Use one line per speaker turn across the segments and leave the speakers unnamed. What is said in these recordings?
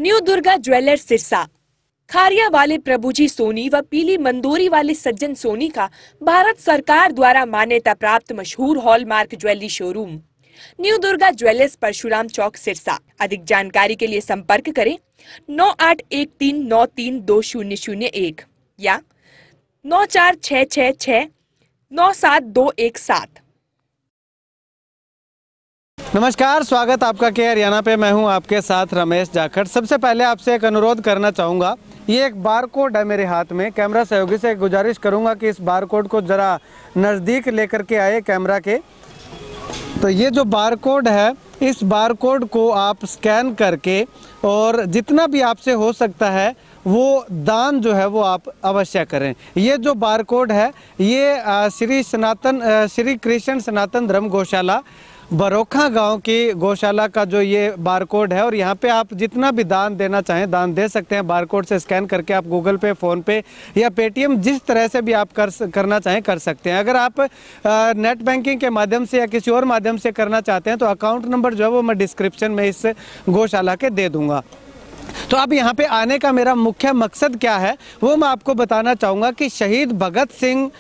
New Durga jewellers Sirsa. Khariya वाले प्रभुजी सोनी व पीली मंदोरी वाले सज्जन सोनी का भारत सरकार द्वारा मान्यता प्राप्त मशहूर hallmark jewellery showroom new Durga jewellers, Parshuram Chowk, Sirsa. अधिक जानकारी के लिए संपर्क करें 9813932001 या 9466697217।
नमस्कार, स्वागत आपका के हरियाणा पे। मैं हूं आपके साथ रमेश जाखड़। सबसे पहले आपसे एक अनुरोध करना चाहूँगा, ये एक बार कोड है मेरे हाथ में। कैमरा सहयोगी से गुजारिश करूंगा कि इस बार कोड को ज़रा नज़दीक लेकर के आए कैमरा के। तो ये जो बार कोड है, इस बार कोड को आप स्कैन करके और जितना भी आपसे हो सकता है वो दान जो है वो आप अवश्य करें। ये जो बार कोड है ये श्री कृष्ण सनातन धर्म गौशाला बरोखा गांव की गौशाला का जो ये बार कोड है, और यहाँ पे आप जितना भी दान देना चाहें दान दे सकते हैं। बार कोड से स्कैन करके आप गूगल पे, फ़ोन पे या पेटीएम जिस तरह से भी आप करना चाहें कर सकते हैं। अगर आप नेट बैंकिंग के माध्यम से या किसी और माध्यम से करना चाहते हैं तो अकाउंट नंबर जो है वो मैं डिस्क्रिप्शन में इस गौशाला के दे दूँगा। तो अब यहाँ पे आने का मेरा मुख्य मकसद क्या है वो मैं आपको बताना चाहूँगा कि शहीद भगत सिंह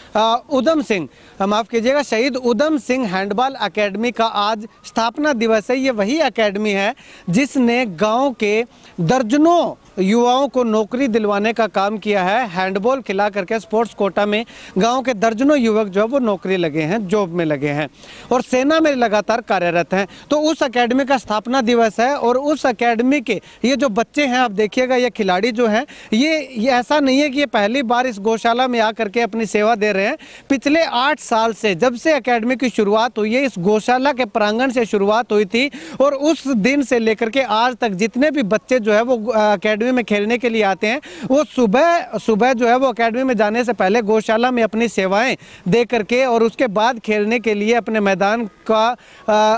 उधम सिंह, माफ़ कीजिएगा, शहीद उधम सिंह हैंडबॉल एकेडमी का आज स्थापना दिवस है। ये वही एकेडमी है जिसने गांव के दर्जनों युवाओं को नौकरी दिलवाने का काम किया है। हैंडबॉल खिला करके स्पोर्ट्स कोटा में गांव के दर्जनों युवक जो है वो नौकरी लगे हैं, जॉब में लगे हैं और सेना में लगातार कार्यरत हैं। तो उस एकेडमी का स्थापना दिवस है और उस एकेडमी के ये जो बच्चे हैं, आप देखिएगा, ये खिलाड़ी जो हैं, ये ऐसा नहीं है कि ये पहली बार इस गौशाला में आकर के अपनी सेवा दे रहे हैं। पिछले 8 साल से, जब से एकेडमी की शुरुआत हुई है, इस गौशाला के प्रांगण से शुरुआत हुई थी और उस दिन से लेकर के आज तक जितने भी बच्चे जो है वो एकेडमी में खेलने के लिए आते हैं, वो सुबह जो है वो एकेडमी में जाने से पहले गौशाला में अपनी सेवाएं दे करके और उसके बाद खेलने के लिए अपने मैदान का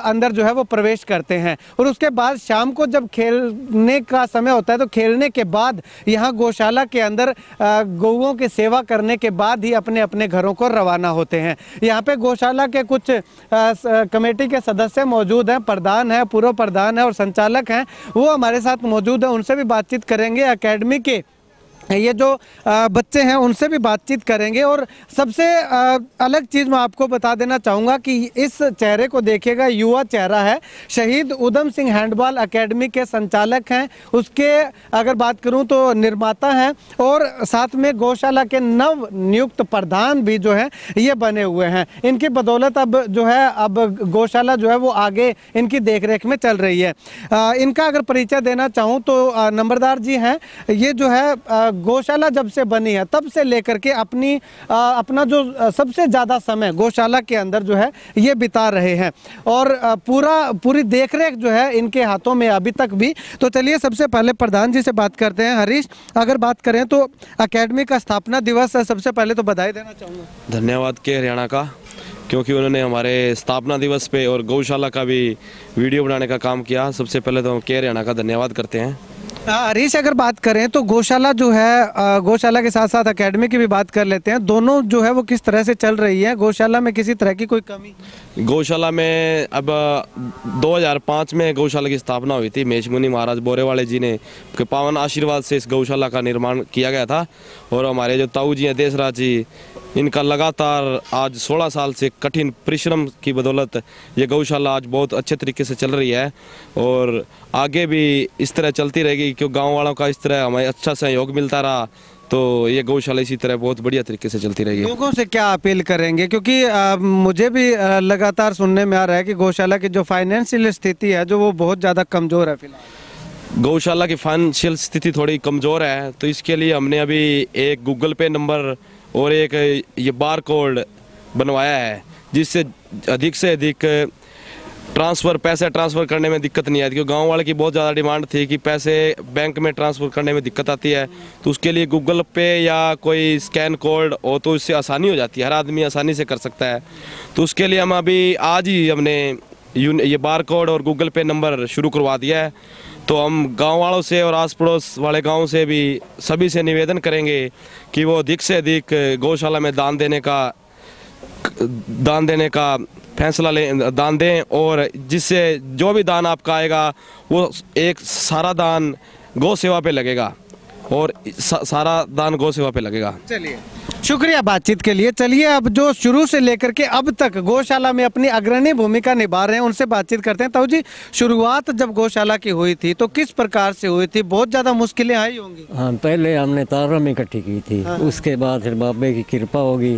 अंदर जो है वो प्रवेश करते हैं। और उसके बाद शाम को जब खेलने का समय होता है तो खेलने के बाद यहाँ गौशाला के अंदर गौओं की सेवा करने के बाद ही अपने अपने घरों को रवाना होते हैं। यहाँ पे गौशाला के कुछ कमेटी के सदस्य मौजूद हैं, प्रधान है, पूर्व प्रधान है और संचालक हैं, वो हमारे साथ मौजूद हैं। उनसे भी बातचीत करेंगे। एकेडमी के ये जो बच्चे हैं उनसे भी बातचीत करेंगे। और सबसे अलग चीज़ मैं आपको बता देना चाहूँगा कि इस चेहरे को देखिएगा, युवा चेहरा है। शहीद उधम सिंह हैंडबॉल एकेडमी के संचालक हैं, उसके अगर बात करूँ तो निर्माता हैं और साथ में गौशाला के नव नियुक्त प्रधान भी जो हैं ये बने हुए हैं। इनकी बदौलत अब जो है अब गौशाला जो है वो आगे इनकी देखरेख में चल रही है। इनका अगर परिचय देना चाहूँ तो नंबरदार जी हैं। ये जो है गौशाला जब से बनी है तब से लेकर के अपना जो सबसे ज़्यादा समय गौशाला के अंदर जो है ये बिता रहे हैं और पूरी देखरेख जो है इनके हाथों में अभी तक भी। तो चलिए सबसे पहले प्रधान जी से बात करते हैं। हरीश, अगर बात करें तो एकेडमी का स्थापना दिवस है, सबसे पहले तो बधाई देना चाहूँगा।
धन्यवाद के हरियाणा का, क्योंकि उन्होंने हमारे स्थापना दिवस पे और गौशाला का भी वीडियो बनाने का काम किया। सबसे पहले तो हम के हरियाणा का धन्यवाद करते हैं।
हरीश, अगर बात करें तो गौशाला जो है, गौशाला के साथ साथ एकेडमी की भी बात कर लेते हैं। दोनों जो है वो किस तरह से चल रही है? गौशाला में किसी तरह की कोई कमी?
गौशाला में अब 2005 में गौशाला की स्थापना हुई थी। मेष मुनि महाराज बोरेवाले जी ने के पावन आशीर्वाद से इस गौशाला का निर्माण किया गया था। और हमारे जो ताऊ जी हैं, देशराज जी, इनका लगातार आज 16 साल से कठिन परिश्रम की बदौलत ये गौशाला आज बहुत अच्छे तरीके से चल रही है और आगे भी इस तरह चलती रहेगी, क्योंकि गांव वालों का इस तरह हमें अच्छा सहयोग मिलता रहा तो ये गौशाला इसी तरह बहुत बढ़िया तरीके से चलती रहेगी।
लोगों से क्या अपील करेंगे, क्योंकि मुझे भी लगातार सुनने में आ रहा है कि गौशाला की जो फाइनेंशियल स्थिति है जो वो बहुत ज़्यादा कमज़ोर है फिलहाल।
गौशाला की फाइनेंशियल स्थिति थोड़ी कमज़ोर है, तो इसके लिए हमने अभी एक गूगल पे नंबर और एक ये बार कोड बनवाया है, जिससे अधिक से अधिक पैसे ट्रांसफ़र करने में दिक्कत नहीं आती। क्योंकि गांव वाले की बहुत ज़्यादा डिमांड थी कि पैसे बैंक में ट्रांसफ़र करने में दिक्कत आती है, तो उसके लिए गूगल पे या कोई स्कैन कोड हो तो इससे आसानी हो जाती है, हर आदमी आसानी से कर सकता है। तो उसके लिए हम अभी आज ही हमने ये बार कोड और गूगल पे नंबर शुरू करवा दिया है। तो हम गांव वालों से और आस पड़ोस वाले गांव से भी सभी से निवेदन करेंगे कि वो अधिक से अधिक गौशाला में दान देने का फैसला दान दें, और जिससे जो भी दान आपका आएगा वो एक सारा दान गौ सेवा पे लगेगा और सारा दान गौ सेवा पे लगेगा।
चलिए, शुक्रिया बातचीत के लिए। चलिए, अब जो शुरू से लेकर के अब तक गौशाला में अपनी अग्रणी भूमिका निभा रहे हैं उनसे बातचीत करते हैं। ताऊ जी, शुरुआत जब गौशाला की हुई थी तो किस प्रकार से हुई थी? बहुत ज़्यादा मुश्किलें आई होंगी।
हाँ, पहले हमने तारों में इकट्ठी की थी। हाँ। उसके बाद फिर बाबे की कृपा होगी,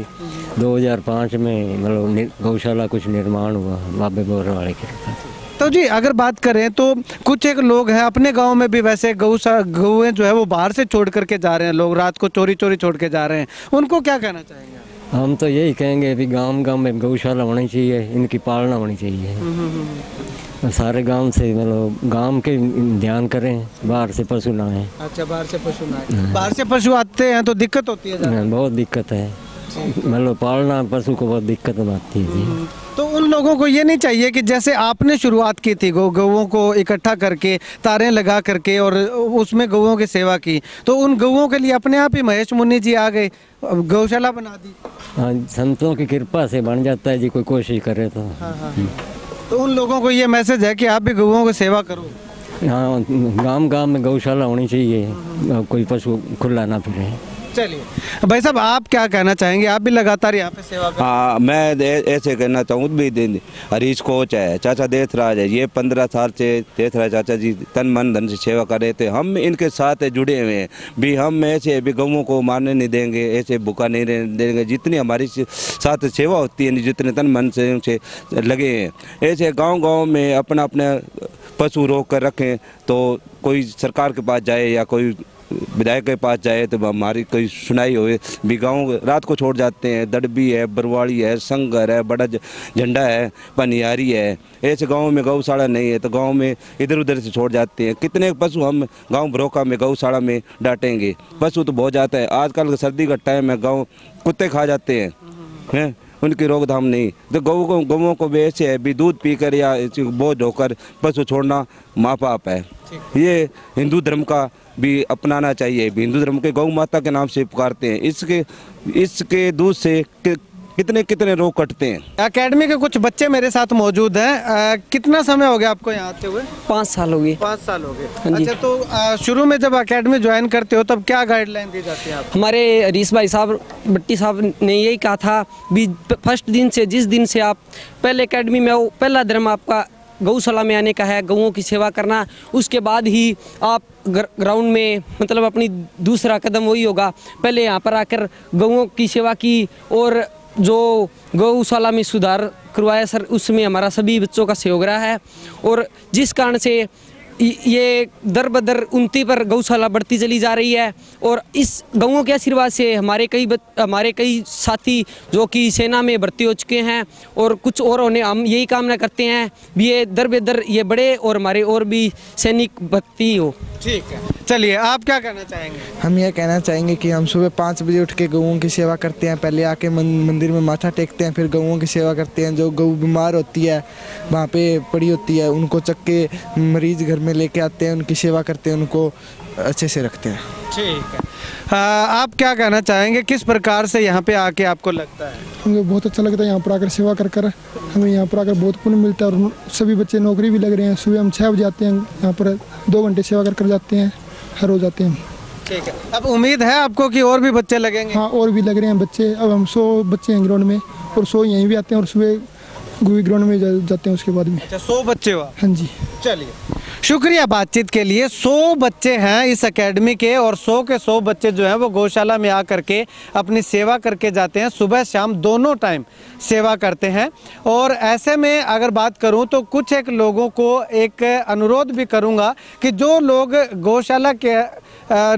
2005 में मतलब गौशाला कुछ निर्माण हुआ बाबे बोर वाले की कृपा।
तो जी, अगर बात करें तो कुछ एक लोग हैं अपने गांव में भी वैसे गौएं जो है वो बाहर से छोड़ करके जा रहे हैं, लोग रात को चोरी चोरी छोड़ के जा रहे हैं, उनको क्या कहना चाहेंगे?
हम तो यही कहेंगे कि गांव में गौशाला होनी चाहिए, इनकी पालना होनी चाहिए। सारे गांव से मतलब गांव के ध्यान करें, बाहर से पशु ना आए।
अच्छा, बाहर से पशु ना आए। बाहर से पशु आते हैं तो दिक्कत होती है?
बहुत दिक्कत है, मतलब पालना पशु को बहुत दिक्कत आती है।
तो उन लोगों को ये नहीं चाहिए कि जैसे आपने शुरुआत की थी गौओं को इकट्ठा करके तारें लगा करके और उसमें गौओं की सेवा की, तो उन गौओं के लिए अपने आप ही महेश मुनि जी आ गए, गौशाला बना दी?
हाँ, संतों की कृपा से बन जाता है जी, कोई कोशिश करे तो।
हाँ। तो उन लोगों को ये मैसेज है कि आप भी गौओं की सेवा करो।
हाँ, गांव में गौशाला होनी चाहिए, कोई पशु खुला ना फिरे।
चलिए भाई साहब, आप क्या कहना चाहेंगे? आप भी लगातार यहाँ पे सेवा कर?
हाँ, मैं ऐसे कहना चाहूँ भी, हरीश कोच है, चाचा देशराज है, ये 15 साल से देशराज चाचा जी तन मन धन से सेवा कर रहे थे। हम इनके साथ जुड़े हुए हैं भी, हम ऐसे भी गौओं को मारने नहीं देंगे, ऐसे भूखा नहीं रहने देंगे। जितनी हमारी साथ सेवा होती है, जितने तन मन से लगे हैं, ऐसे गाँव में अपना अपना पशु रोक कर रखें। तो कोई सरकार के पास जाए या कोई विधायक के पास जाए तो हमारी कोई सुनाई होए भी, गाँव रात को छोड़ जाते हैं। दड़बी है, बरवाड़ी है, संगर है, बड़ा झंडा है, पनियारी है, ऐसे गाँव में गौशाला नहीं है तो गाँव में इधर उधर से छोड़ जाते हैं। कितने पशु हम गाँव भरोका में गौशाला में डांटेंगे? पशु तो बहुत जाता है। आजकल सर्दी का टाइम है, गाँव कुत्ते खा जाते हैं, उनकी रोकथाम नहीं। तो गौओं को भी ऐसे है भी, दूध पीकर या बोझ होकर पशु छोड़ना माँ पाप है। ये हिंदू धर्म का भी अपनाना चाहिए। हिंदू धर्म के गौ माता के नाम से पुकारते हैं। इसके दूध से कितने रोग कटते हैं।
एकेडमी के कुछ बच्चे मेरे साथ मौजूद हैं। कितना समय हो गया आपको यहाँ आते हुए?
5 साल हो गए।
5 साल हो गए। अच्छा, तो शुरू में जब एकेडमी ज्वाइन करते हो तब क्या गाइडलाइन दी जाती है?
हमारे हरीश भाई साहब, भट्टी साहब ने यही कहा था भी, फर्स्ट दिन से, जिस दिन से आप पहले एकेडमी में आओ, पहला धर्म आपका गौशाला में आने का है, गौओं की सेवा करना। उसके बाद ही आप ग्राउंड में मतलब अपनी दूसरा कदम वही होगा। पहले यहाँ पर आकर गौओं की सेवा की और जो गौशाला में सुधार करवाया सर, उसमें हमारा सभी बच्चों का सहयोग रहा है। और जिस कारण से ये दर बदर उन्नति पर गौशाला बढ़ती चली जा रही है। और इस गौओं के आशीर्वाद से हमारे कई साथी जो कि सेना में भर्ती हो चुके हैं और कुछ और होने, हम यही कामना करते हैं भी ये दर बदर ये बढ़े और हमारे और भी सैनिक भर्ती हो।
ठीक है, चलिए आप क्या कहना चाहेंगे?
हम यह कहना चाहेंगे कि हम सुबह 5 बजे उठ के गौओं की सेवा करते हैं। पहले आके मंदिर में माथा टेकते हैं, फिर गौओं की सेवा करते हैं। जो गौ बीमार होती है, वहाँ पे पड़ी होती है, उनको चक के मरीज घर में लेके आते हैं, उनकी सेवा करते हैं, उनको अच्छे से रखते हैं।
ठीक है, आप क्या कहना चाहेंगे? किस प्रकार से यहाँ पे आके आपको लगता है?
मुझे बहुत अच्छा लगता है यहाँ पर आकर सेवा कर हमें यहाँ पर आकर बहुत पुण्य मिलता है। और सभी बच्चे नौकरी भी लग रहे हैं। सुबह हम 6 बजे आते हैं, यहाँ पर 2 घंटे सेवा कर जाते हैं, हर रोज आते हैं।
ठीक है, अब उम्मीद है आपको कि और भी बच्चे लगेंगे?
हाँ, और भी लग रहे हैं बच्चे। अब हम 100 बच्चे हैं ग्राउंड में और 100 यहीं भी आते हैं और सुबह ग्राउंड में जाते हैं उसके बाद में।
अच्छा, 100 बच्चे हुआ?
हाँ जी।
चलिए, शुक्रिया बातचीत के लिए। 100 बच्चे हैं इस एकेडमी के और 100 के 100 बच्चे जो हैं वो गौशाला में आकर के अपनी सेवा करके जाते हैं। सुबह शाम दोनों टाइम सेवा करते हैं। और ऐसे में अगर बात करूं तो कुछ एक लोगों को एक अनुरोध भी करूंगा कि जो लोग गौशाला के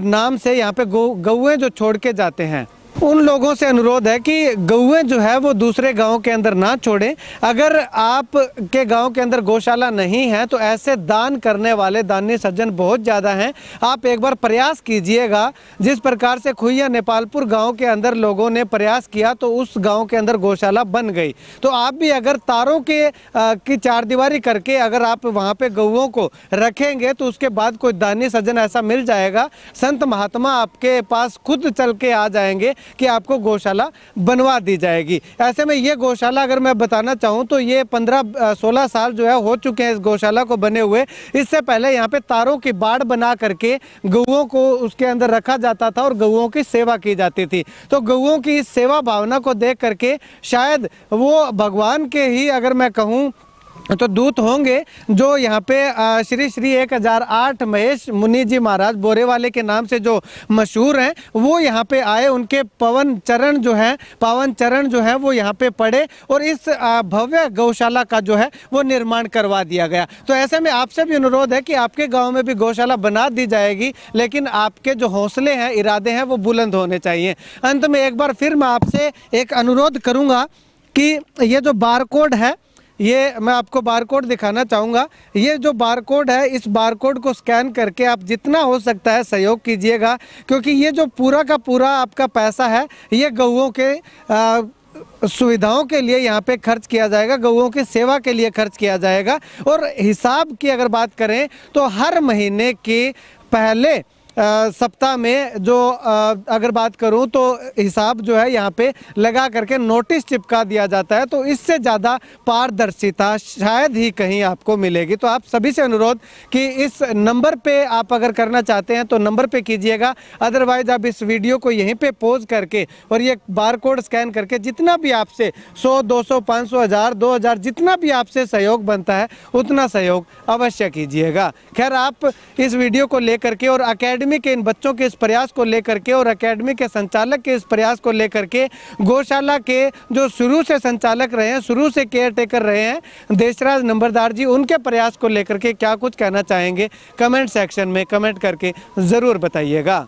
नाम से यहाँ पे गौएं जो छोड़ के जाते हैं, उन लोगों से अनुरोध है कि गौएं जो है वो दूसरे गांव के अंदर ना छोड़ें। अगर आप के गांव के अंदर गौशाला नहीं है तो ऐसे दान करने वाले दानी सज्जन बहुत ज़्यादा हैं। आप एक बार प्रयास कीजिएगा। जिस प्रकार से खुइया नेपालपुर गांव के अंदर लोगों ने प्रयास किया तो उस गांव के अंदर गौशाला बन गई। तो आप भी अगर तारों की चारदीवारी करके अगर आप वहाँ पर गौओं को रखेंगे तो उसके बाद कोई दानी सज्जन ऐसा मिल जाएगा, संत महात्मा आपके पास खुद चल के आ जाएंगे कि आपको गौशाला बनवा दी जाएगी। ऐसे में ये गौशाला अगर मैं बताना चाहूँ तो ये 15-16 साल जो है हो चुके हैं इस गौशाला को बने हुए। इससे पहले यहाँ पे तारों की बाड़ बना करके गऊओं को उसके अंदर रखा जाता था और गऊओं की सेवा की जाती थी। तो गऊओं की इस सेवा भावना को देख करके शायद वो भगवान के ही अगर मैं कहूँ तो दूत होंगे जो यहाँ पे श्री श्री 1008 महेश मुनि जी महाराज बोरेवाले के नाम से जो मशहूर हैं, वो यहाँ पे आए। उनके पावन चरण जो है वो यहाँ पे पड़े और इस भव्य गौशाला का जो है वो निर्माण करवा दिया गया। तो ऐसे में आपसे भी अनुरोध है कि आपके गांव में भी गौशाला बना दी जाएगी, लेकिन आपके जो हौसले हैं, इरादे हैं, वो बुलंद होने चाहिए। अंत में एक बार फिर मैं आपसे एक अनुरोध करूँगा कि ये जो बारकोड है, ये मैं आपको बारकोड दिखाना चाहूँगा। ये जो बारकोड है, इस बारकोड को स्कैन करके आप जितना हो सकता है सहयोग कीजिएगा, क्योंकि ये जो पूरा का पूरा आपका पैसा है ये गऊओं के सुविधाओं के लिए यहाँ पे खर्च किया जाएगा, गऊओं की सेवा के लिए खर्च किया जाएगा। और हिसाब की अगर बात करें तो हर महीने के पहले सप्ताह में जो अगर बात करूं तो हिसाब जो है यहाँ पे लगा करके नोटिस चिपका दिया जाता है। तो इससे ज़्यादा पारदर्शिता शायद ही कहीं आपको मिलेगी। तो आप सभी से अनुरोध कि इस नंबर पे आप अगर करना चाहते हैं तो नंबर पे कीजिएगा, अदरवाइज आप इस वीडियो को यहीं पे पॉज करके और ये बारकोड स्कैन करके जितना भी आपसे 100, 200, 500, 1000, 2000 जितना भी आपसे सहयोग बनता है उतना सहयोग अवश्य कीजिएगा। खैर, आप इस वीडियो को लेकर के और अकेडमी के इन बच्चों के इस प्रयास को लेकर के और अकेडमी के संचालक के इस प्रयास को लेकर के, गौशाला के जो शुरू से संचालक रहे हैं, शुरू से केयर टेकर रहे हैं देशराज नंबरदार जी, उनके प्रयास को लेकर के क्या कुछ कहना चाहेंगे कमेंट सेक्शन में कमेंट करके ज़रूर बताइएगा।